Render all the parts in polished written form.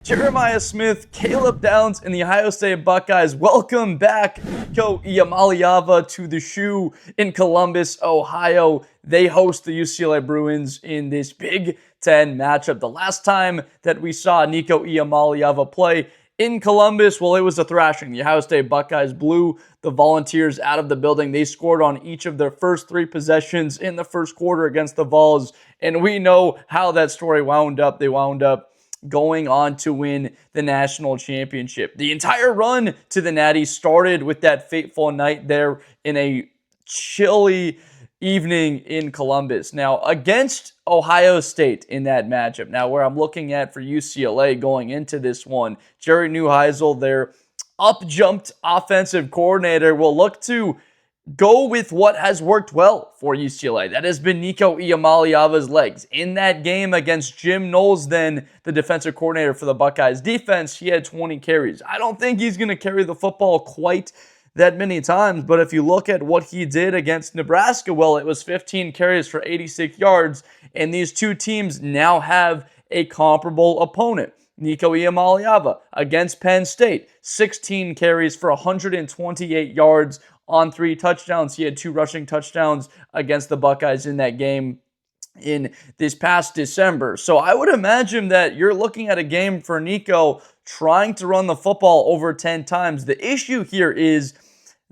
Jeremiah Smith, Caleb Downs, and the Ohio State Buckeyes welcome back Nico Iamaleava to the shoe in Columbus, Ohio. They host the UCLA Bruins in this Big Ten matchup. The last time that we saw Nico Iamaleava play in Columbus, well, it was a thrashing. The Ohio State Buckeyes blew the Volunteers out of the building. They scored on each of their first three possessions in the first quarter against the Vols, and we know how that story wound up. They wound up going on to win the national championship. The entire run to the Natty started with that fateful night there in a chilly evening in Columbus. Now, against Ohio State in that matchup, now where I'm looking at for UCLA going into this one, Jerry Neuheisel, their up-jumped offensive coordinator, will look to go with what has worked well for UCLA. That has been Nico Iamaleava's legs. In that game against Jim Knowles, then the defensive coordinator for the Buckeyes defense, he had 20 carries. I don't think he's going to carry the football quite that many times, but if you look at what he did against Nebraska, well, it was 15 carries for 86 yards, and these two teams now have a comparable opponent. Nico Iamaleava against Penn State, 16 carries for 128 yards on 3 touchdowns. He had 2 rushing touchdowns against the Buckeyes in that game in this past December. So I would imagine that you're looking at a game for Nico trying to run the football over 10 times. The issue here is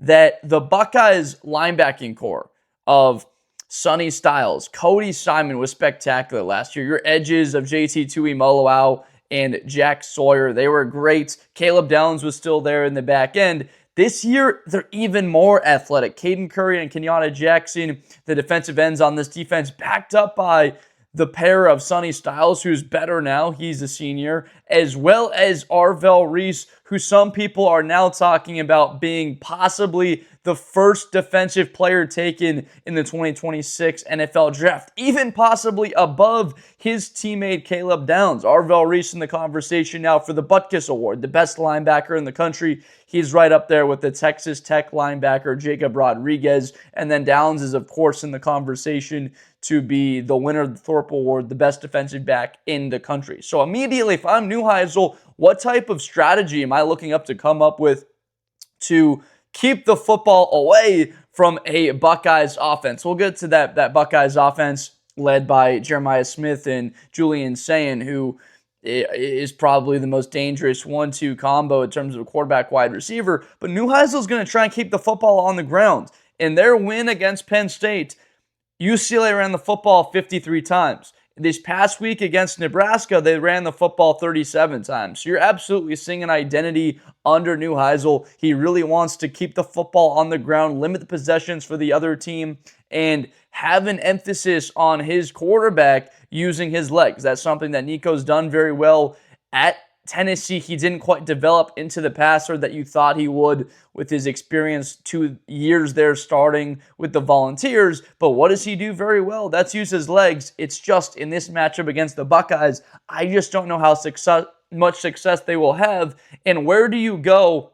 that the Buckeyes linebacking core of Sonny Styles, Cody Simon was spectacular last year. Your edges of JT Tuimoloau and Jack Sawyer, they were great. Caleb Downs was still there in the back end. This year, they're even more athletic. Caden Curry and Kenyatta Jackson, the defensive ends on this defense, backed up by the pair of Sonny Styles, who's better now, he's a senior, as well as Arvell Reese, who some people are now talking about being possibly the first defensive player taken in the 2026 NFL Draft, even possibly above his teammate Caleb Downs. Arvell Reese in the conversation now for the Butkus Award, the best linebacker in the country. He's right up there with the Texas Tech linebacker Jacob Rodriguez, and then Downs is, of course, in the conversation to be the winner of the Thorpe Award, the best defensive back in the country. So immediately, if I'm Neuheisel, what type of strategy am I looking up to come up with to keep the football away from a Buckeyes offense? We'll get to that Buckeyes offense led by Jeremiah Smith and Julian Sayin, who is probably the most dangerous 1-2 combo in terms of a quarterback wide receiver. But Neuheisel is going to try and keep the football on the ground. In their win against Penn State, UCLA ran the football 53 times. This past week against Nebraska, they ran the football 37 times. So you're absolutely seeing an identity under Neuheisel. He really wants to keep the football on the ground, limit the possessions for the other team, and have an emphasis on his quarterback using his legs. That's something that Nico's done very well at Tennessee. He didn't quite develop into the passer that you thought he would with his experience 2 years there starting with the Volunteers. But what does he do very well? That's use his legs. It's just in this matchup against the Buckeyes, I just don't know how much success they will have. And where do you go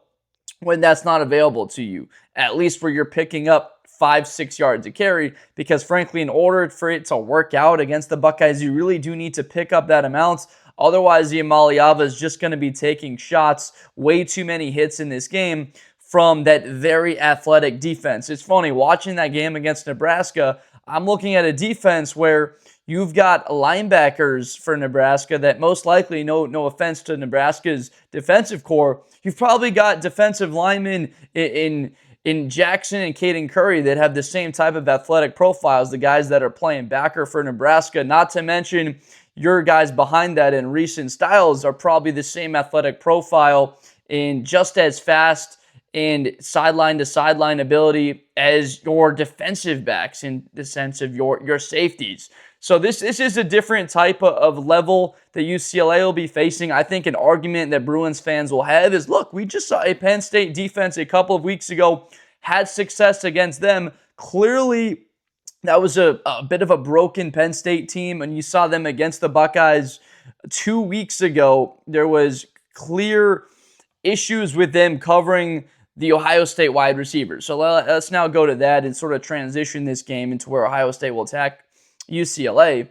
when that's not available to you? At least where you're picking up 5-6 yards a carry, because frankly, in order for it to work out against the Buckeyes, you really do need to pick up that amount. Otherwise, Iamaleava is just going to be taking shots, way too many hits in this game from that very athletic defense. It's funny, watching that game against Nebraska, I'm looking at a defense where you've got linebackers for Nebraska that most likely, no offense to Nebraska's defensive core, you've probably got defensive linemen in Jackson and Caden Curry that have the same type of athletic profiles, the guys that are playing backer for Nebraska, not to mention your guys behind that in Reese and Styles are probably the same athletic profile and just as fast and sideline to sideline ability as your defensive backs in the sense of your safeties. So this is a different type of level that UCLA will be facing. I think an argument that Bruins fans will have is, look, we just saw a Penn State defense a couple of weeks ago, had success against them. Clearly, that was a bit of a broken Penn State team, and you saw them against the Buckeyes 2 weeks ago. There was clear issues with them covering the Ohio State wide receivers. So let's now go to that and sort of transition this game into where Ohio State will attack UCLA,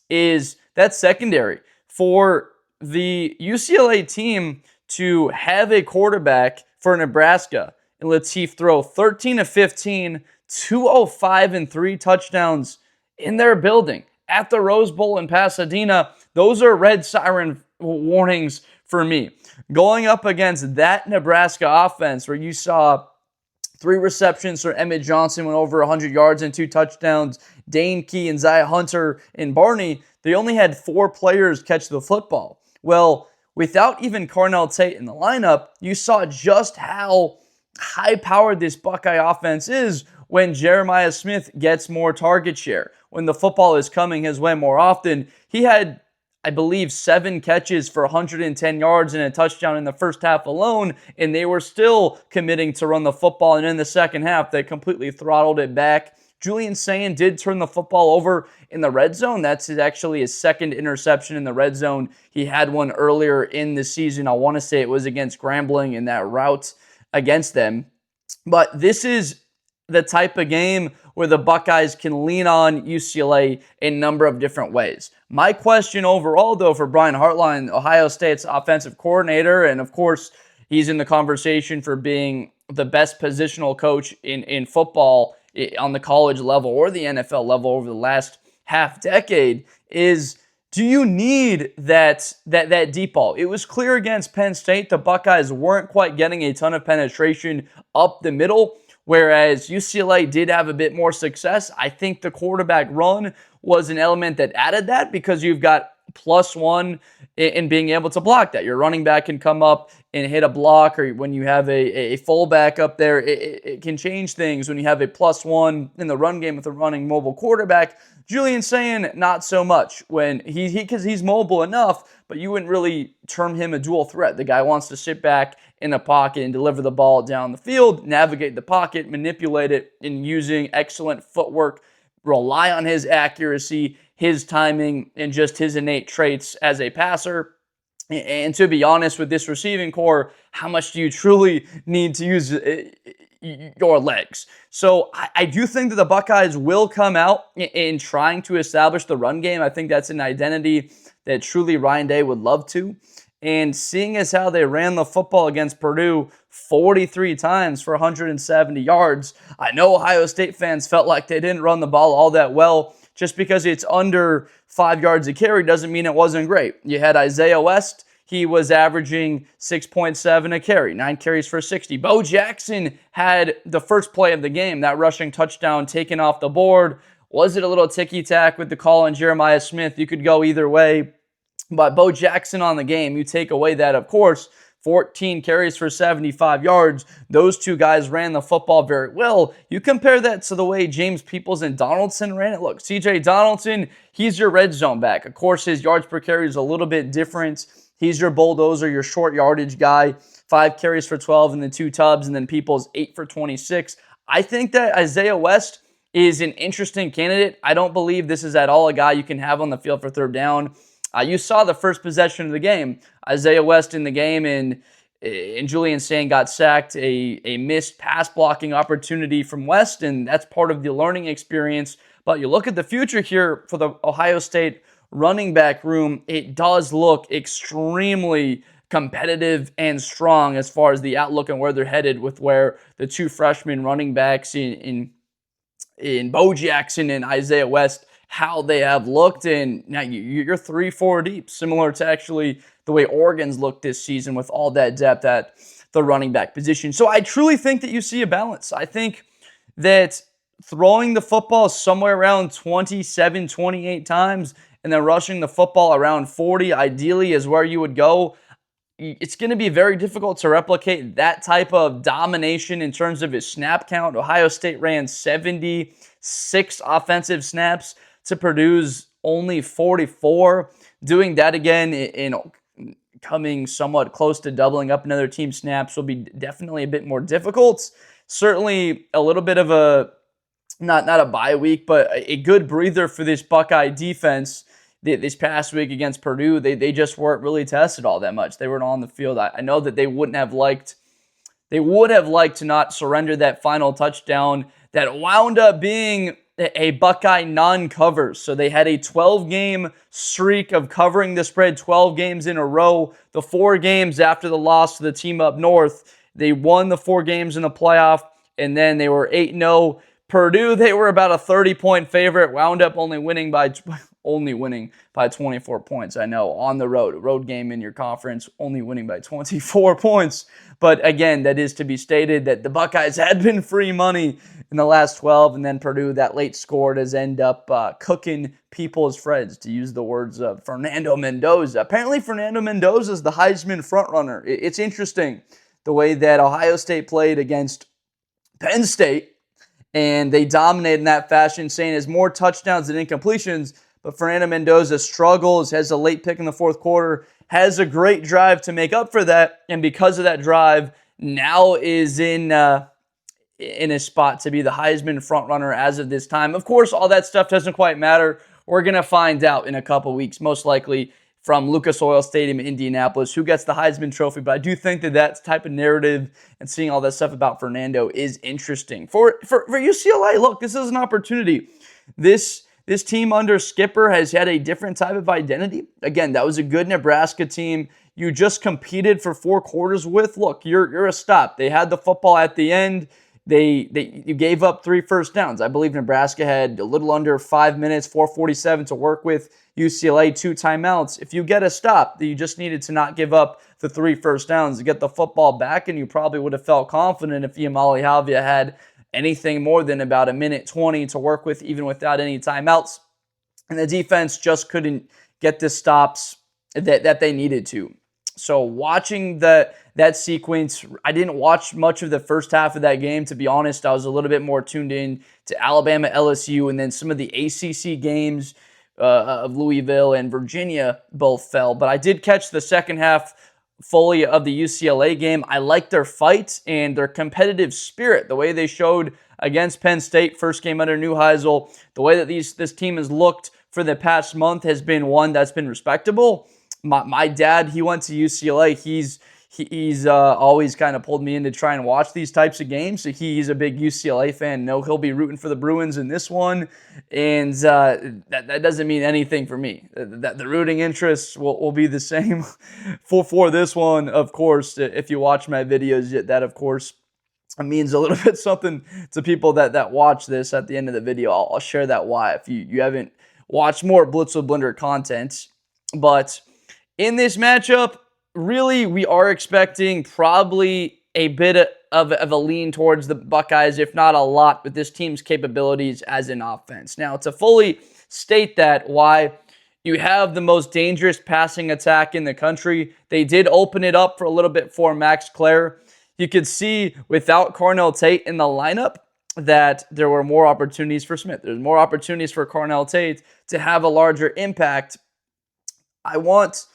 is that secondary for the UCLA team to have a quarterback for Nebraska and Latif throw 13 of 15, 205 and 3 touchdowns in their building at the Rose Bowl in Pasadena. Those are red siren warnings for me. Going up against that Nebraska offense where you saw 3 receptions for Emmett Johnson, went over 100 yards and 2 touchdowns. Dane Key and Zaya Hunter and Barney, they only had 4 players catch the football. Well, without even Carnell Tate in the lineup, you saw just how high-powered this Buckeye offense is when Jeremiah Smith gets more target share. When the football is coming his way more often, he had, I believe, 7 catches for 110 yards and a touchdown in the first half alone, and they were still committing to run the football. And in the second half, they completely throttled it back. Julian Sayin did turn the football over in the red zone. That's actually his second interception in the red zone. He had one earlier in the season. I want to say it was against Grambling in that route against them. But this is the type of game where the Buckeyes can lean on UCLA in a number of different ways. My question overall, though, for Brian Hartline, Ohio State's offensive coordinator, and of course, he's in the conversation for being the best positional coach in football on the college level or the NFL level over the last half decade, is do you need that deep ball? It was clear against Penn State the Buckeyes weren't quite getting a ton of penetration up the middle, whereas UCLA did have a bit more success. I think the quarterback run was an element that added that because you've got +1 in being able to block that. Your running back can come up and hit a block, or when you have a fullback up there, it can change things. When you have a +1 in the run game with a running mobile quarterback, Julian Sayin, not so much. When because he's mobile enough, but you wouldn't really term him a dual threat. The guy wants to sit back in the pocket and deliver the ball down the field, navigate the pocket, manipulate it, and using excellent footwork, rely on his accuracy, his timing, and just his innate traits as a passer. And to be honest with this receiving core, how much do you truly need to use your legs? So I do think that the Buckeyes will come out in trying to establish the run game. I think that's an identity that truly Ryan Day would love to. And seeing as how they ran the football against Purdue 43 times for 170 yards, I know Ohio State fans felt like they didn't run the ball all that well. Just because it's under 5 yards a carry doesn't mean it wasn't great. You had Isaiah West. He was averaging 6.7 a carry, 9 carries for 60. Bo Jackson had the first play of the game, that rushing touchdown taken off the board. Was it a little ticky-tack with the call on Jeremiah Smith? You could go either way. But Bo Jackson on the game, you take away that, of course, 14 carries for 75 yards. Those two guys ran the football very well. You compare that to the way James Peoples and Donaldson ran it. Look, CJ Donaldson, he's your red zone back. Of course, his yards per carry is a little bit different. He's your bulldozer, your short yardage guy. 5 carries for 12 and then 2 tubs, and then Peoples 8 for 26. I think that Isaiah West is an interesting candidate. I don't believe this is at all a guy you can have on the field for third down. You saw the first possession of the game. Isaiah West in the game, and Julian Sayin got sacked. A missed pass blocking opportunity from West, and that's part of the learning experience. But you look at the future here for the Ohio State running back room, it does look extremely competitive and strong as far as the outlook and where they're headed with where the 2 freshman running backs in Bo Jackson and Isaiah West, how they have looked. And now you're 3-4 deep, similar to actually the way Oregon's looked this season with all that depth at the running back position. So I truly think that you see a balance. I think that throwing the football somewhere around 27, 28 times and then rushing the football around 40 ideally is where you would go. It's going to be very difficult to replicate that type of domination in terms of his snap count. Ohio State ran 76 offensive snaps to Purdue's only 44. Doing that again in coming somewhat close to doubling up another team's snaps will be definitely a bit more difficult. Certainly a little bit of a, not a bye week, but a good breather for this Buckeye defense. This past week against Purdue, they just weren't really tested all that much. They weren't on the field. I know that they would have liked to not surrender that final touchdown that wound up being a Buckeye non-cover. So they had a 12-game streak of covering the spread, 12 games in a row. The 4 games after the loss to the team up north, they won the 4 games in the playoff, and then they were 8-0. Purdue, they were about a 30-point favorite, wound up only winning by 24 points. I know, on the road game in your conference, only winning by 24 points. But again, that is to be stated that the Buckeyes had been free money in the last 12, and then Purdue, that late score, does end up cooking people's friends, to use the words of Fernando Mendoza. Apparently, Fernando Mendoza is the Heisman frontrunner. It's interesting the way that Ohio State played against Penn State, and they dominated in that fashion. Sayin has more touchdowns than incompletions, but Fernando Mendoza struggles, has a late pick in the fourth quarter, has a great drive to make up for that, and because of that drive, now is in a spot to be the Heisman frontrunner as of this time. Of course, all that stuff doesn't quite matter. We're going to find out in a couple weeks, most likely from Lucas Oil Stadium in Indianapolis, who gets the Heisman Trophy. But I do think that type of narrative and seeing all that stuff about Fernando is interesting. For UCLA, look, this is an opportunity. This team under Skipper has had a different type of identity. Again, that was a good Nebraska team you just competed for 4 quarters with. Look, you're a stop. They had the football at the end. You gave up 3 first downs. I believe Nebraska had a little under 5 minutes, 4:47 to work with. UCLA 2 timeouts. If you get a stop, you just needed to not give up the 3 first downs to get the football back, and you probably would have felt confident if Iamaleava had anything more than about 1:20 to work with, even without any timeouts. And the defense just couldn't get the stops that they needed to. So watching that sequence, I didn't watch much of the first half of that game, to be honest. I was a little bit more tuned in to Alabama, LSU, and then some of the ACC games of Louisville and Virginia both fell. But I did catch the second half fully of the UCLA game. I liked their fight and their competitive spirit, the way they showed against Penn State, first game under Neuheisel. The way that this team has looked for the past month has been one that's been respectable. My dad, he went to UCLA. He's always kind of pulled me in to try and watch these types of games. So he's a big UCLA fan. No, he'll be rooting for the Bruins in this one. And that doesn't mean anything for me. The rooting interests will be the same for this one, of course. If you watch my videos, that, of course, means a little bit something to people that watch this at the end of the video. I'll share that why if you haven't watched more Blitz with Blender content. But in this matchup, really, we are expecting probably a bit of a lean towards the Buckeyes, if not a lot, with this team's capabilities as an offense. Now, to fully state that, why you have the most dangerous passing attack in the country, they did open it up for a little bit for Max Clare. You could see without Carnell Tate in the lineup that there were more opportunities for Smith. There's more opportunities for Carnell Tate to have a larger impact. I want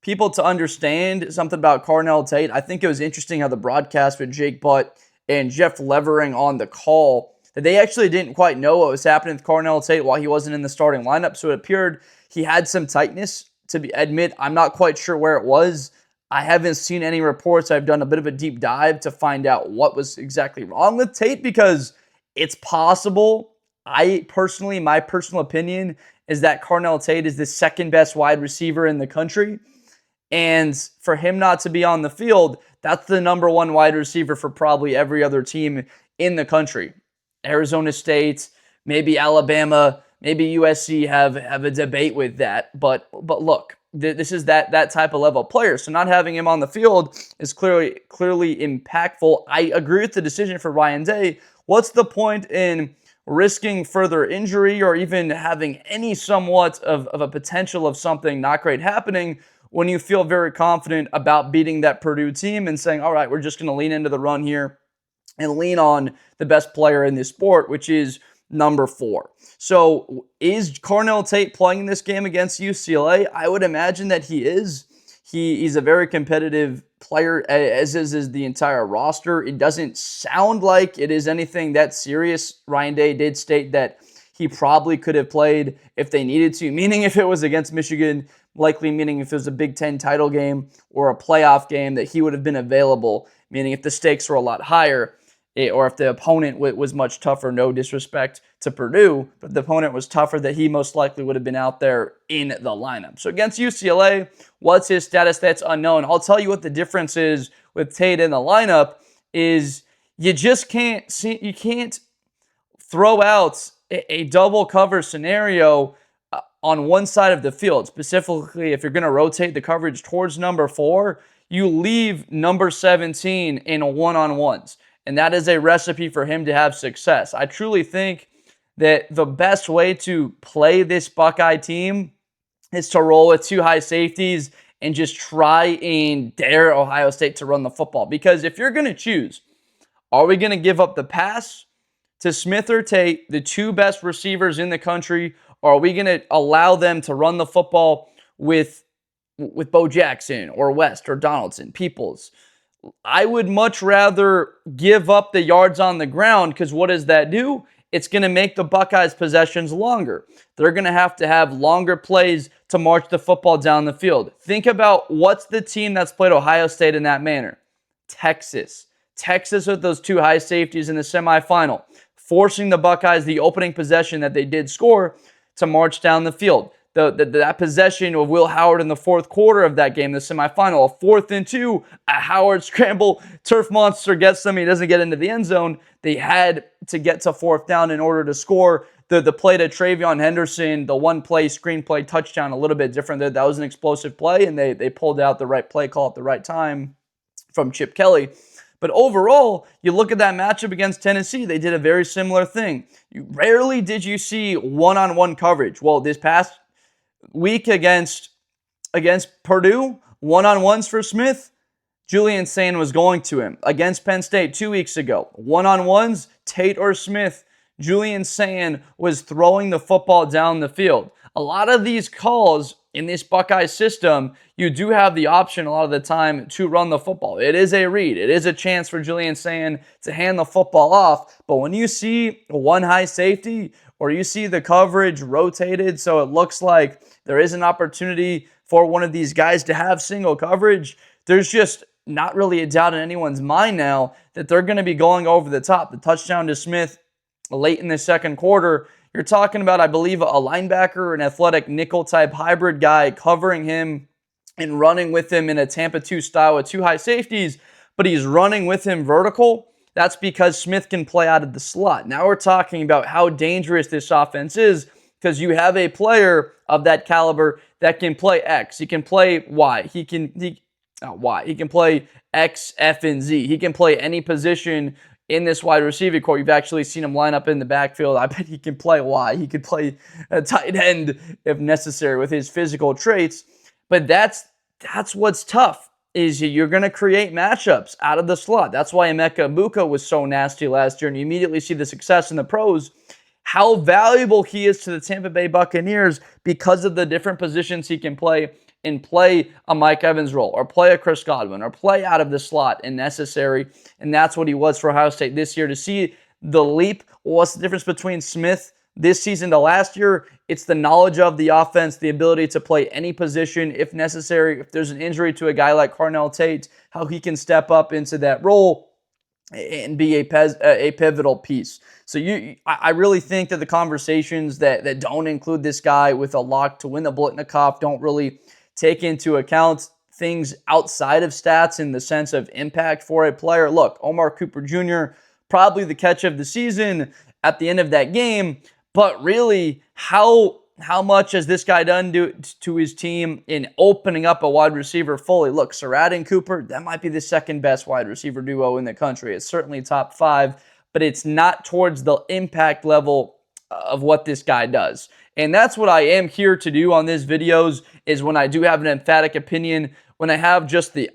people to understand something about Carnell Tate. I think it was interesting how the broadcast with Jake Butt and Jeff Levering on the call, that they actually didn't quite know what was happening with Carnell Tate while he wasn't in the starting lineup. So it appeared he had some tightness. Admit, I'm not quite sure where it was. I haven't seen any reports. I've done a bit of a deep dive to find out what was exactly wrong with Tate, because it's possible. My personal opinion is that Carnell Tate is the second best wide receiver in the country. And for him not to be on the field, that's the number 1 wide receiver for probably every other team in the country. Arizona State, maybe Alabama, maybe USC have a debate with that. But look, this is that type of level player. So not having him on the field is clearly impactful. I agree with the decision for Ryan Day. What's the point in risking further injury or even having any somewhat of a potential of something not great happening when you feel very confident about beating that Purdue team and saying, all right, we're just going to lean into the run here and lean on the best player in this sport, which is number 4. So is Carnell Tate playing this game against UCLA? I would imagine that he is. He's a very competitive player, as is the entire roster. It doesn't sound like it is anything that serious. Ryan Day did state that he probably could have played if they needed to, meaning if it was against Michigan, likely meaning if it was a Big Ten title game or a playoff game, that he would have been available, meaning if the stakes were a lot higher. or if the opponent was much tougher, no disrespect to Purdue, but the opponent was tougher, that he most likely would have been out there in the lineup. So against UCLA, what's his status? That's unknown. I'll tell you what the difference is with Tate in the lineup is you just can't throw out a double cover scenario on one side of the field. Specifically, if you're going to rotate the coverage towards number 4, you leave number 17 in one-on-ones. And that is a recipe for him to have success. I truly think that the best way to play this Buckeye team is to roll with 2 high safeties and just try and dare Ohio State to run the football. Because if you're going to choose, are we going to give up the pass to Smith or Tate, the 2 best receivers in the country, or are we going to allow them to run the football with Bo Jackson or West or Donaldson, Peoples? I would much rather give up the yards on the ground, because what does that do? It's going to make the Buckeyes' possessions longer. They're going to have longer plays to march the football down the field. Think about what's the team that's played Ohio State in that manner? Texas. Texas with those 2 high safeties in the semifinal, forcing the Buckeyes, the opening possession that they did score, to march down the field. That possession of Will Howard in the 4th quarter of that game, the semifinal, a 4th and 2, a Howard scramble, turf monster gets them, he doesn't get into the end zone. They had to get to 4th down in order to score. The play to Travion Henderson, the one-play screenplay touchdown, a little bit different. That was an explosive play, and they pulled out the right play call at the right time from Chip Kelly. But overall, you look at that matchup against Tennessee, they did a very similar thing. Rarely did you see one-on-one coverage. Well, this past week against Purdue, one-on-ones for Smith, Julian Sayin was going to him. Against Penn State 2 weeks ago, one-on-ones, Tate or Smith, Julian Sayin was throwing the football down the field. A lot of these calls in this Buckeye system, you do have the option a lot of the time to run the football. It is a read. It is a chance for Julian Sayin to hand the football off. But when you see 1 high safety, or you see the coverage rotated so it looks like there is an opportunity for one of these guys to have single coverage, there's just not really a doubt in anyone's mind now that they're going to be going over the top. The touchdown to Smith late in the 2nd quarter, you're talking about, I believe, a linebacker, an athletic nickel-type hybrid guy covering him and running with him in a Tampa 2 style with 2 high safeties, but he's running with him vertical. That's because Smith can play out of the slot. Now we're talking about how dangerous this offense is, because you have a player of that caliber that can play X. He can play Y. He can play X, F, and Z. He can play any position in this wide receiver core. You've actually seen him line up in the backfield. I bet he can play Y. He could play a tight end if necessary with his physical traits. But that's what's tough, is you're going to create matchups out of the slot. That's why Emeka Egbuka was so nasty last year, and you immediately see the success in the pros. How valuable he is to the Tampa Bay Buccaneers because of the different positions he can play, and play a Mike Evans role, or play a Chris Godwin, or play out of the slot and necessary. And that's what he was for Ohio State this year. To see the leap, what's the difference between Smith this season to last year? It's the knowledge of the offense, the ability to play any position if necessary. If there's an injury to a guy like Carnell Tate, how he can step up into that role and be a pivotal piece. So I really think that the conversations that don't include this guy with a lock to win the Blitnikoff don't really take into account things outside of stats in the sense of impact for a player. Look, Omar Cooper Jr., probably the catch of the season at the end of that game, but really, how much has this guy done to his team in opening up a wide receiver fully? Look, Surratt and Cooper, that might be the 2nd best wide receiver duo in the country. It's certainly top 5, but it's not towards the impact level of what this guy does. And that's what I am here to do on these videos, is when I do have an emphatic opinion, when I have just the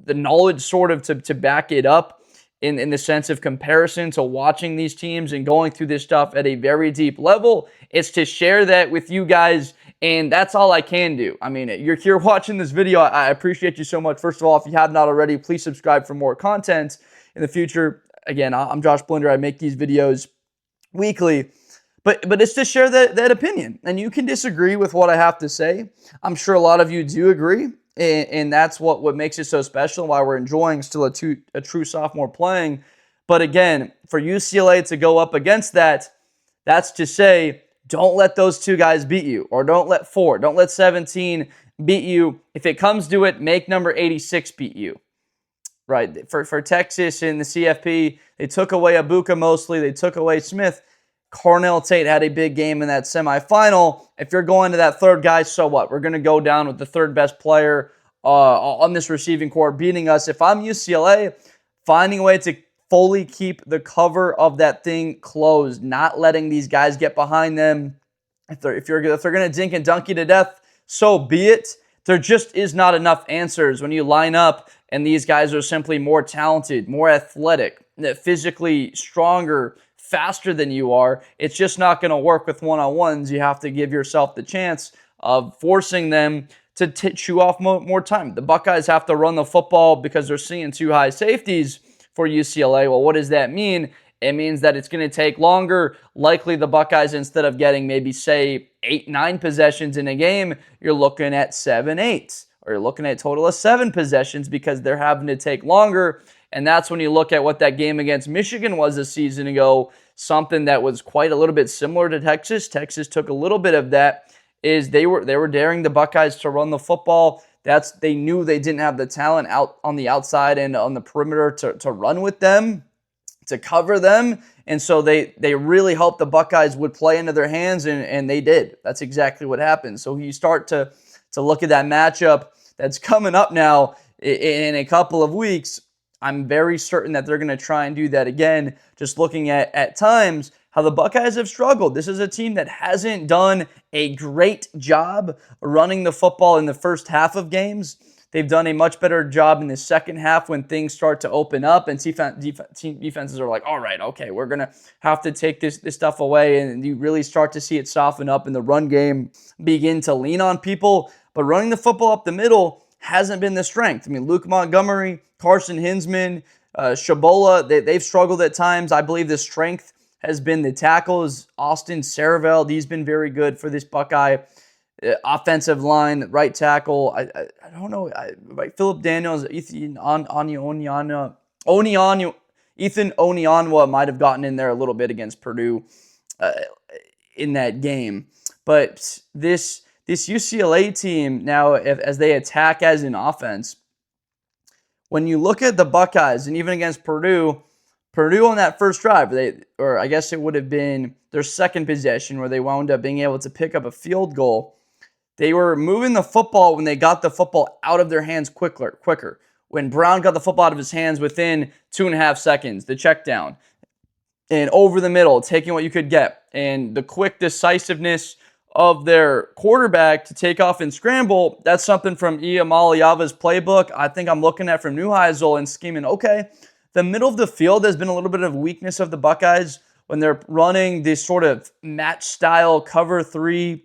knowledge sort of to back it up in the sense of comparison to watching these teams and going through this stuff at a very deep level, it's to share that with you guys, and that's all I can do. I mean, you're here watching this video. I appreciate you so much. First of all, if you have not already, please subscribe for more content in the future. Again, I'm Josh Blinder. I make these videos weekly. But it's to share that opinion. And you can disagree with what I have to say. I'm sure a lot of you do agree. And that's what makes it so special, why we're enjoying still a true sophomore playing. But again, for UCLA to go up against that, that's to say, don't let those two guys beat you, or don't let 17 beat you. If it comes to it, make number 86 beat you. Right, for Texas in the CFP, they took away Abuka mostly. They took away Smith. Carnell Tate had a big game in that semifinal. If you're going to that third guy, so what? We're going to go down with the third best player on this receiving corps beating us. If I'm UCLA, finding a way to fully keep the cover of that thing closed, not letting these guys get behind them. If they're going to dink and dunk you to death, so be it. There just is not enough answers when you line up and these guys are simply more talented, more athletic, physically stronger, faster than you are. It's just not going to work with one-on-ones. You have to give yourself the chance of forcing them to chew off more time. The Buckeyes have to run the football because they're seeing two high safeties for UCLA. Well, what does that mean? It means that it's going to take longer. Likely the Buckeyes, instead of getting maybe, say, 8-9 possessions in a game, you're looking at 7-8. Or you're looking at a total of 7 possessions because they're having to take longer. And that's when you look at what that game against Michigan was a season ago, something that was quite a little bit similar to Texas. Texas took a little bit of that, is they were daring the Buckeyes to run the football. They knew they didn't have the talent out on the outside and on the perimeter to run with them, to cover them. And so they really hoped the Buckeyes would play into their hands, and they did. That's exactly what happened. So you start to look at that matchup that's coming up now in a couple of weeks. I'm very certain that they're going to try and do that again. Just looking at times how the Buckeyes have struggled. This is a team that hasn't done a great job running the football in the first half of games. They've done a much better job in the second half when things start to open up and defenses are like, all right, okay, we're going to have to take this stuff away, and you really start to see it soften up and the run game begin to lean on people. But running the football up the middle hasn't been the strength. I mean, Luke Montgomery, Carson Hinsman, Shabola, they've struggled at times. I believe the strength has been the tackles. Austin Sarveld, he's been very good for this Buckeye offensive line, right tackle. I don't know. Philip Daniels, Ethan Onionwa might have gotten in there a little bit against Purdue in that game. But this UCLA team now, as they attack as an offense, when you look at the Buckeyes and even against Purdue on that first drive, or I guess it would have been their second possession where they wound up being able to pick up a field goal. They were moving the football when they got the football out of their hands quicker. When Brown got the football out of his hands within 2.5 seconds, the check down, and over the middle, taking what you could get, and the quick decisiveness of their quarterback to take off and scramble, that's something from Iamaleava's playbook. I think I'm looking at from Neuheisel and scheming, okay, the middle of the field has been a little bit of weakness of the Buckeyes when they're running this sort of match-style cover 3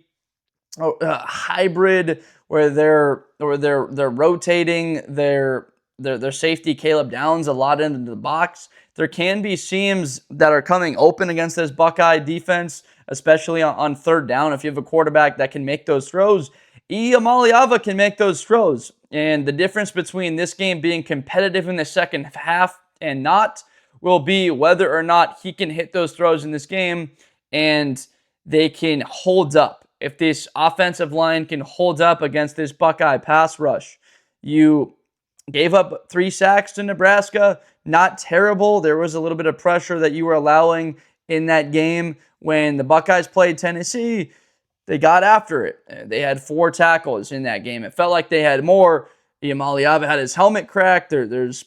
hybrid where they're rotating their safety Caleb Downs a lot into the box. There can be seams that are coming open against this Buckeye defense, especially on third down. If you have a quarterback that can make those throws, Iamaleava can make those throws. And the difference between this game being competitive in the second half and not will be whether or not he can hit those throws in this game and they can hold up. If this offensive line can hold up against this Buckeye pass rush. You gave up 3 sacks to Nebraska. Not terrible. There was a little bit of pressure that you were allowing in that game. When the Buckeyes played Tennessee, they got after it. They had 4 tackles in that game. It felt like they had more. Iamaleava had his helmet cracked. There's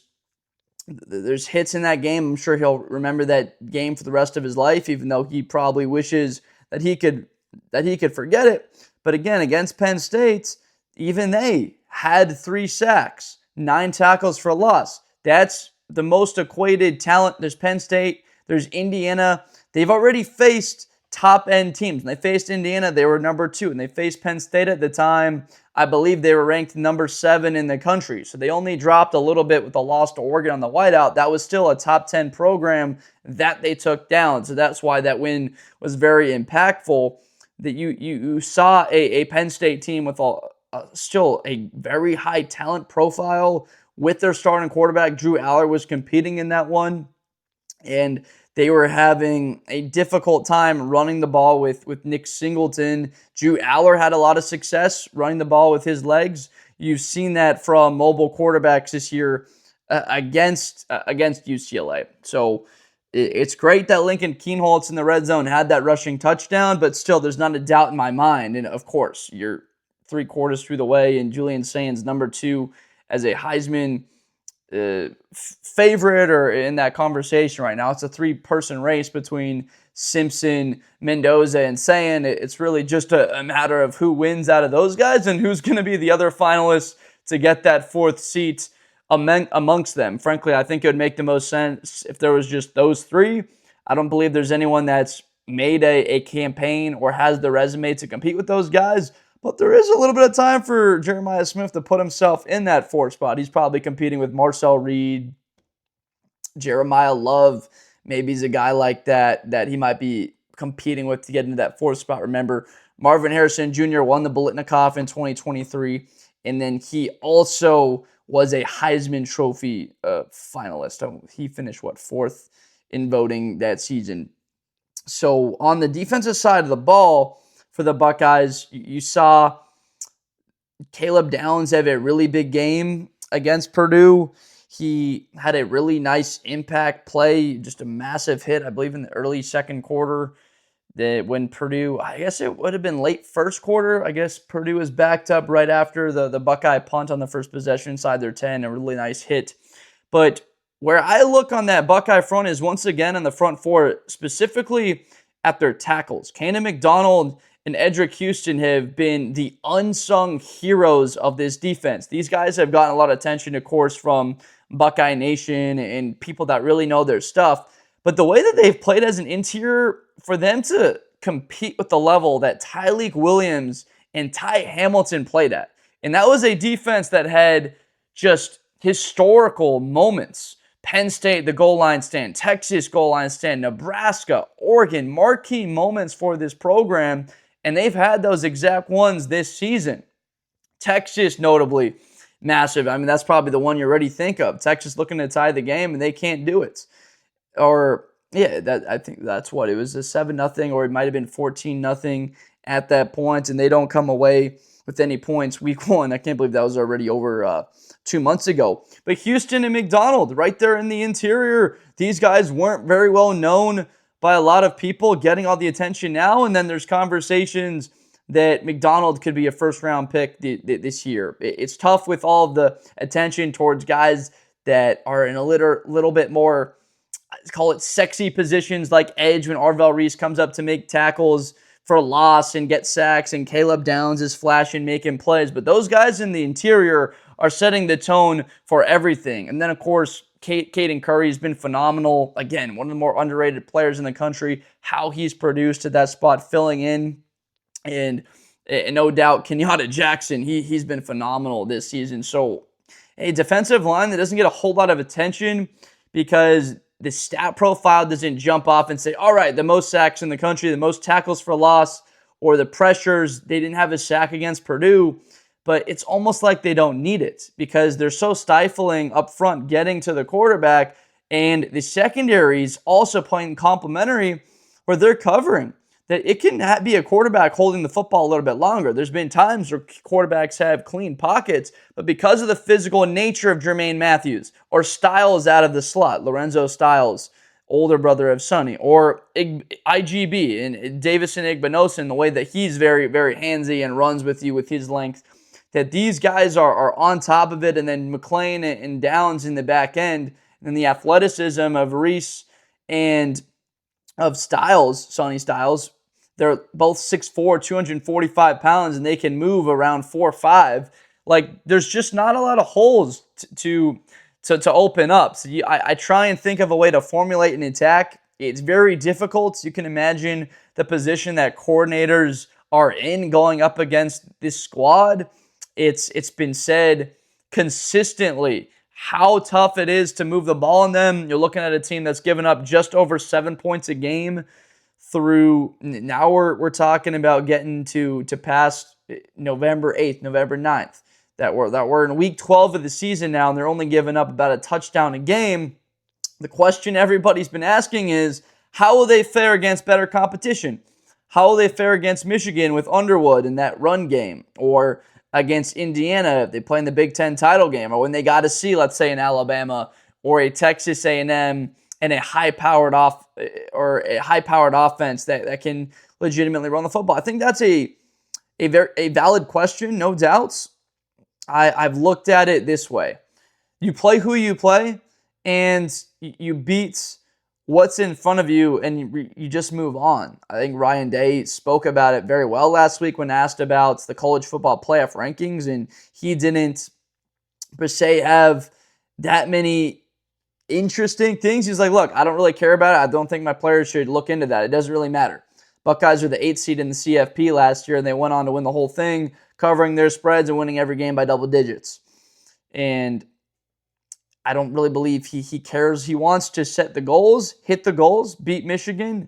hits in that game. I'm sure he'll remember that game for the rest of his life, even though he probably wishes that he could forget it. But again, against Penn State, even they had 3 sacks, 9 tackles for loss. That's the most equated talent. There's Penn State, there's Indiana. They've already faced top-end teams. When they faced Indiana, they were number 2. And they faced Penn State at the time, I believe they were ranked number 7 in the country. So they only dropped a little bit with the loss to Oregon on the whiteout. That was still a top 10 program that they took down. So that's why that win was very impactful. That you saw a Penn State team with still a very high talent profile with their starting quarterback. Drew Aller was competing in that one. and they were having a difficult time running the ball with Nick Singleton. Drew Aller had a lot of success running the ball with his legs. You've seen that from mobile quarterbacks this year against UCLA. So it's great that Lincoln Kienholz in the red zone had that rushing touchdown, but still, there's not a doubt in my mind. And of course, you're 3/4 through the way, and Julian Sayin's number 2 as a Heisman favorite or in that conversation right now. It's a 3-person race between Simpson, Mendoza, and Sayin. It's really just a matter of who wins out of those guys and who's going to be the other finalists to get that 4th seat amongst them. Frankly, I think it would make the most sense if there was just those 3. I don't believe there's anyone that's made a campaign or has the resume to compete with those guys. But there is a little bit of time for Jeremiah Smith to put himself in that 4th spot. He's probably competing with Marcel Reed, Jeremiah Love. Maybe he's a guy like that he might be competing with to get into that 4th spot. Remember, Marvin Harrison Jr. won the Biletnikoff in 2023, and then he also was a Heisman Trophy finalist. He finished, 4th in voting that season. So on the defensive side of the ball, for the Buckeyes, you saw Caleb Downs have a really big game against Purdue. He had a really nice impact play, just a massive hit, I believe, in the early second quarter. When Purdue, I guess it would have been late first quarter. I guess Purdue was backed up right after the Buckeye punt on the first possession inside their 10, a really nice hit. But where I look on that Buckeye front is once again on the front 4, specifically at their tackles. Cannon McDonald and Edric Houston have been the unsung heroes of this defense. These guys have gotten a lot of attention, of course, from Buckeye Nation and people that really know their stuff. But the way that they've played as an interior, for them to compete with the level that Tyleik Williams and Ty Hamilton played at, and that was a defense that had just historical moments. Penn State, the goal line stand, Texas goal line stand, Nebraska, Oregon, marquee moments for this program. And they've had those exact ones this season. Texas, notably, massive. I mean, that's probably the one you already think of. Texas looking to tie the game, and they can't do it. Or, yeah, I think that's what. It was a 7-0, or it might have been 14-0 at that point, and they don't come away with any points week 1. I can't believe that was already over 2 months ago. But Houston and McDonald, right there in the interior, these guys weren't very well known by a lot of people, getting all the attention now, and then there's conversations that McDonald could be a first-round pick this year. It's tough with all of the attention towards guys that are in a little bit more, call it sexy positions like edge, when Arvell Reese comes up to make tackles for loss and get sacks, and Caleb Downs is flashing, making plays. But those guys in the interior are setting the tone for everything. And then, of course, Caden Curry has been phenomenal. Again, one of the more underrated players in the country. How he's produced at that spot, filling in. And no doubt, Kenyatta Jackson, he's been phenomenal this season. So a defensive line that doesn't get a whole lot of attention because the stat profile doesn't jump off and say, all right, the most sacks in the country, the most tackles for loss, or the pressures. They didn't have a sack against Purdue. But it's almost like they don't need it because they're so stifling up front getting to the quarterback, and the secondary is also playing complementary where they're covering. That it can be a quarterback holding the football a little bit longer. There's been times where quarterbacks have clean pockets, but because of the physical nature of Jermaine Matthews or Styles out of the slot, Lorenzo Styles, older brother of Sonny, or IGB and Davison Igbinosun, the way that he's very, very handsy and runs with you with his length, that these guys are on top of it, and then McLean and Downs in the back end, and then the athleticism of Reese and of Styles, Sonny Styles. They're both 6'4", 245 pounds, and they can move around 4'5". Like, there's just not a lot of holes to open up. So I try and think of a way to formulate an attack. It's very difficult. You can imagine the position that coordinators are in going up against this squad. It's been said consistently how tough it is to move the ball on them. You're looking at a team that's given up just over 7 points a game through, now we're talking about getting to past November 8th, November 9th, that we're in week 12 of the season now, and they're only giving up about a touchdown a game. The question everybody's been asking is, how will they fare against better competition? How will they fare against Michigan with Underwood in that run game? Or against Indiana if they play in the Big Ten title game? Or when they got to see, let's say, an Alabama or a Texas A&M and a high-powered offense that can legitimately run the football? I think that's a valid question, no doubts. I've looked at it this way. You play who you play, and you beat what's in front of you, and you just move on. I think Ryan Day spoke about it very well last week when asked about the college football playoff rankings, and he didn't, per se, have that many interesting things. He's like, look, I don't really care about it. I don't think my players should look into that. It doesn't really matter. Buckeyes were the 8th seed in the CFP last year, and they went on to win the whole thing, covering their spreads and winning every game by double digits. And I don't really believe he cares. He wants to set the goals, hit the goals, beat Michigan,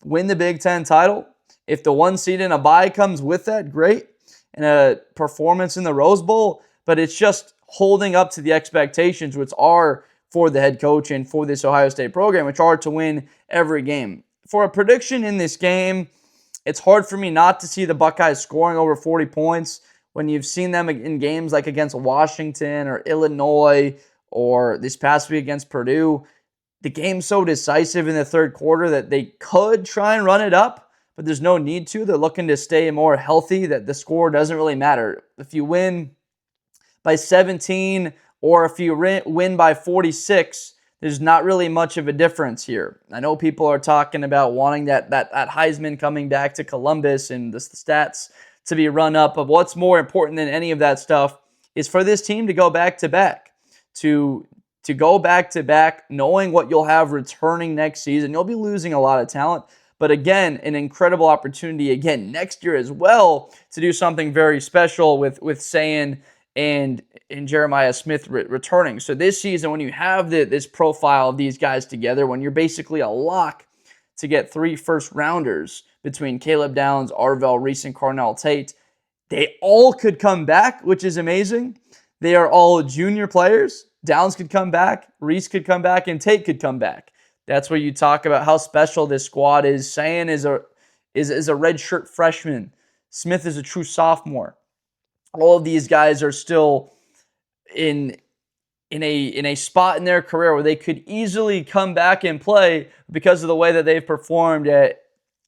win the Big Ten title. If the 1 seed in a bye comes with that, great. And a performance in the Rose Bowl. But it's just holding up to the expectations, which are for the head coach and for this Ohio State program, which are to win every game. For a prediction in this game, it's hard for me not to see the Buckeyes scoring over 40 points when you've seen them in games like against Washington or Illinois, or this past week against Purdue. The game's so decisive in the third quarter that they could try and run it up, but there's no need to. They're looking to stay more healthy, that the score doesn't really matter. If you win by 17 or if you win by 46, there's not really much of a difference here. I know people are talking about wanting that Heisman coming back to Columbus and the stats to be run up, but what's more important than any of that stuff is for this team to go back-to-back. To go back-to-back, knowing what you'll have returning next season. You'll be losing a lot of talent, but again, an incredible opportunity again next year as well to do something very special with Sayin and Jeremiah Smith returning. So this season, when you have this profile of these guys together, when you're basically a lock to get 3 first-rounders between Caleb Downs, Arvell Reese, and Carnell Tate, they all could come back, which is amazing. They are all junior players. Downs could come back, Reese could come back, and Tate could come back. That's where you talk about how special this squad is. Sayin is a redshirt freshman. Smith is a true sophomore. All of these guys are still in a spot in their career where they could easily come back and play because of the way that they've performed at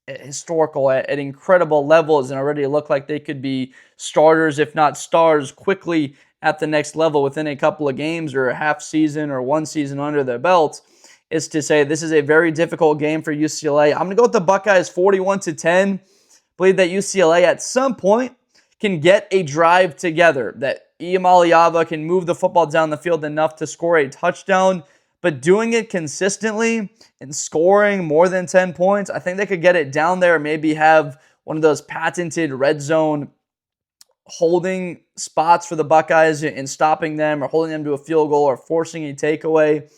incredible levels and already look like they could be starters, if not stars, quickly at the next level within a couple of games or a half season or 1 season under their belt. Is to say this is a very difficult game for UCLA. I'm going to go with the Buckeyes 41-10. Believe that UCLA at some point can get a drive together, that Iamaleava can move the football down the field enough to score a touchdown, but doing it consistently and scoring more than 10 points, I think they could get it down there, maybe have one of those patented red zone holding spots for the Buckeyes and stopping them or holding them to a field goal or forcing a takeaway.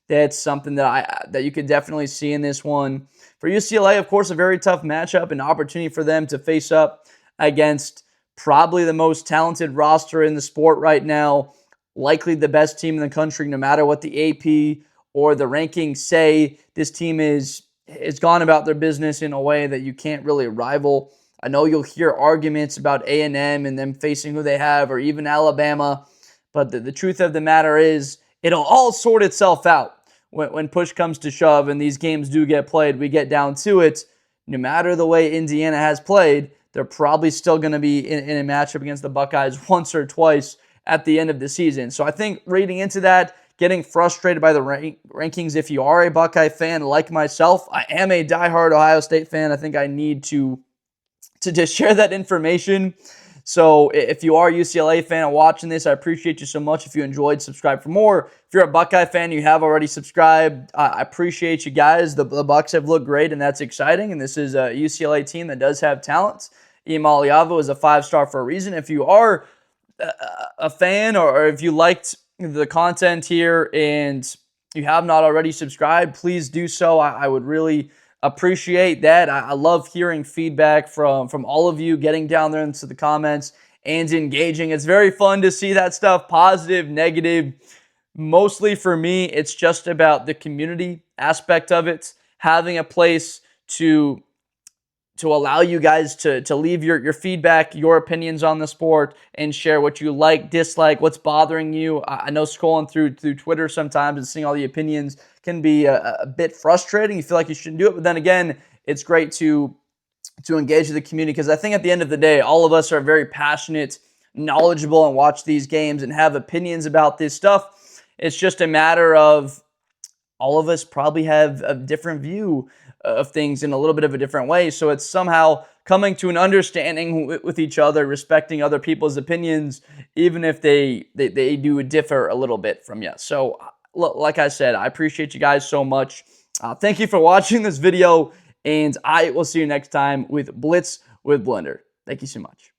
That's something that you could definitely see in this one. For UCLA, of course, a very tough matchup, an opportunity for them to face up against probably the most talented roster in the sport right now, likely the best team in the country, no matter what the AP or the rankings say. This team is gone about their business in a way that you can't really rival. I know you'll hear arguments about A&M and them facing who they have, or even Alabama, but the truth of the matter is it'll all sort itself out when push comes to shove and these games do get played. We get down to it. No matter the way Indiana has played, they're probably still going to be in a matchup against the Buckeyes once or twice at the end of the season. So I think reading into that, getting frustrated by the rankings, if you are a Buckeye fan like myself, I am a diehard Ohio State fan. I think I need to just share that information. So if you are a UCLA fan and watching this, I appreciate you so much. If you enjoyed, subscribe for more. If you're a Buckeye fan, you have already subscribed. I appreciate you guys. The Bucks have looked great, and that's exciting. And this is a UCLA team that does have talent. Iamaleava is a 5-star for a reason. If you are a fan or if you liked the content here and you have not already subscribed, please do so. I would really appreciate that. I love hearing feedback from all of you, getting down there into the comments and engaging. It's very fun to see that stuff, positive, negative, Mostly for me, it's just about the community aspect of it, having a place to allow you guys to leave your feedback, your opinions on the sport, and share what you like, dislike, what's bothering you. I know scrolling through Twitter sometimes and seeing all the opinions can be a bit frustrating. You feel like you shouldn't do it, but then again, it's great to engage with the community, because I think at the end of the day, all of us are very passionate, knowledgeable, and watch these games and have opinions about this stuff. It's just a matter of all of us probably have a different view of things in a little bit of a different way. So it's somehow coming to an understanding with each other, respecting other people's opinions, even if they do differ a little bit from you. So like I said, I appreciate you guys so much. Thank you for watching this video, and I will see you next time with Blitz with Blender. Thank you so much.